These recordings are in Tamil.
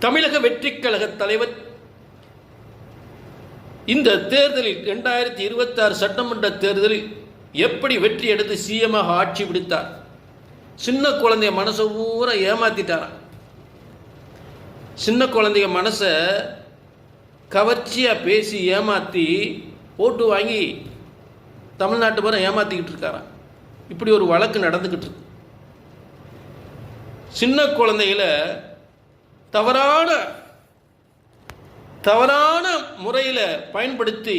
தமிழக வெற்றிக் கழக தலைவர் இந்த தேர்தலில் 2026 சட்டமன்ற தேர்தலில் எப்படி வெற்றி எடுத்து சிஎம்மாக ஆட்சி பிடித்தார்? சின்ன குழந்தைய மனசை ஊரா ஏமாத்திட்டாராம். சின்ன குழந்தைய மனசை கவர்ச்சியாக பேசி ஏமாற்றி ஓட்டு வாங்கி தமிழ்நாட்டு பேரை ஏமாற்றிக்கிட்டு இருக்காராம். இப்படி ஒரு வழக்கு நடந்துக்கிட்டு இருக்கு. சின்ன குழந்தைகளை தவறான முறையில் பயன்படுத்தி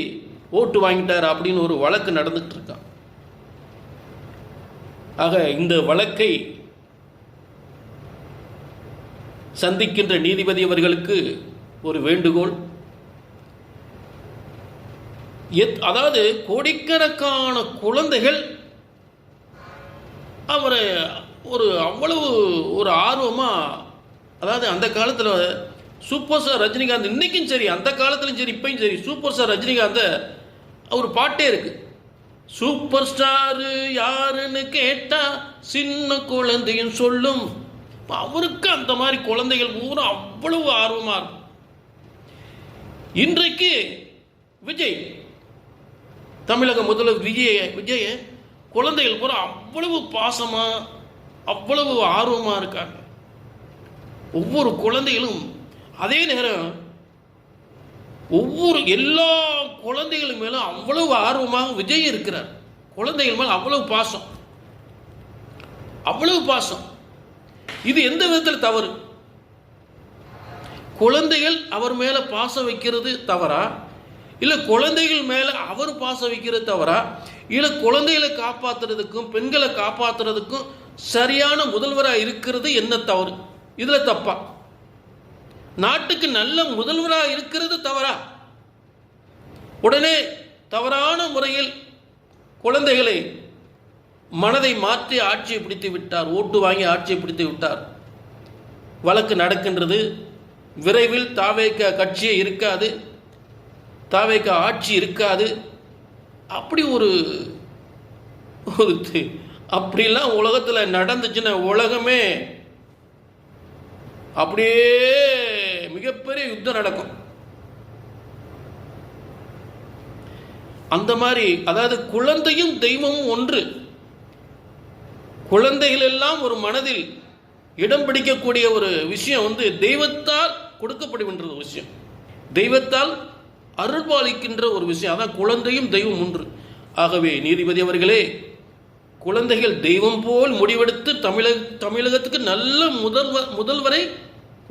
ஓட்டு வாங்கிட்டார் அப்படின்னு ஒரு வழக்கு நடந்துகிட்டு இருக்கான். ஆக இந்த வழக்கை சந்திக்கின்ற நீதிபதி அவர்களுக்கு ஒரு வேண்டுகோள். அதாவது கோடிக்கணக்கான குழந்தைகள் அவரை அவ்வளவு ஒரு ஆர்வமாக, அதாவது அந்த காலத்தில் சூப்பர் ஸ்டார் ரஜினிகாந்த், இன்னைக்கும் சரி அந்த காலத்திலும் சரி இப்பயும் சரி, சூப்பர் ஸ்டார் ரஜினிகாந்த் ஒரு பாட்டே இருக்கு. சூப்பர் ஸ்டாரு யாருன்னு கேட்டா சின்ன குழந்தையும் சொல்லும். அவருக்கு அந்த மாதிரி குழந்தைகள் பூரா அவ்வளவு ஆர்வமா இருக்கும். இன்றைக்கு விஜய், தமிழக முதல்வர் விஜய குழந்தைகள் பூரா அவ்வளவு பாசமா அவ்வளவு ஆர்வமா இருக்காங்க. ஒவ்வொரு குழந்தைகளும் அதே நேரம் எல்லா குழந்தைகள் மேலும் அவ்வளவு ஆர்வமாக விஜய் இருக்கிறார். குழந்தைகள் மேல அவ்வளவு பாசம். இது எந்த விதத்தில் தவறு? குழந்தைகள் அவர் மேல பாசம் வைக்கிறது தவறா, இல்ல குழந்தைகள் மேல அவர் பாசம் வைக்கிறது தவறா, இல்ல குழந்தைகளை காப்பாற்றுறதுக்கும் பெண்களை காப்பாற்றுறதுக்கும் சரியான முதல்வராக இருக்கிறது என்ன தவறு? இதுல தப்பா? நாட்டுக்கு நல்ல முதல்வராக இருக்கிறது தவறா? உடனே தவறான முறையில் குழந்தைகளை மனதை மாற்றி ஆட்சியை பிடித்து விட்டார், ஓட்டு வாங்கி ஆட்சியை பிடித்து விட்டார். வழக்கு நடக்கின்றது. விரைவில் தாவேக கட்சியே இருக்காது, தாவேக ஆட்சி இருக்காது. அப்படி அப்படிலாம் உலகத்தில் நடந்துச்சுன்னா உலகமே அப்படியே மிகப்பெரிய யுத்தம் நடக்கும். அந்த மாதிரி, அதாவது குழந்தையும் தெய்வமும் ஒன்று. குழந்தைகள் எல்லாம் ஒரு மனதில் இடம் பிடிக்கக்கூடிய ஒரு விஷயம் தெய்வத்தால் கொடுக்கப்படுகின்ற ஒரு விஷயம், தெய்வத்தால் அருள்பாலிக்கின்ற ஒரு விஷயம். அதான் குழந்தையும் தெய்வம் ஒன்று. ஆகவே நீதிபதி அவர்களே, குழந்தைகள் தெய்வம் போல் முடிவெடுத்து தமிழகத்துக்கு நல்ல முதல்வரை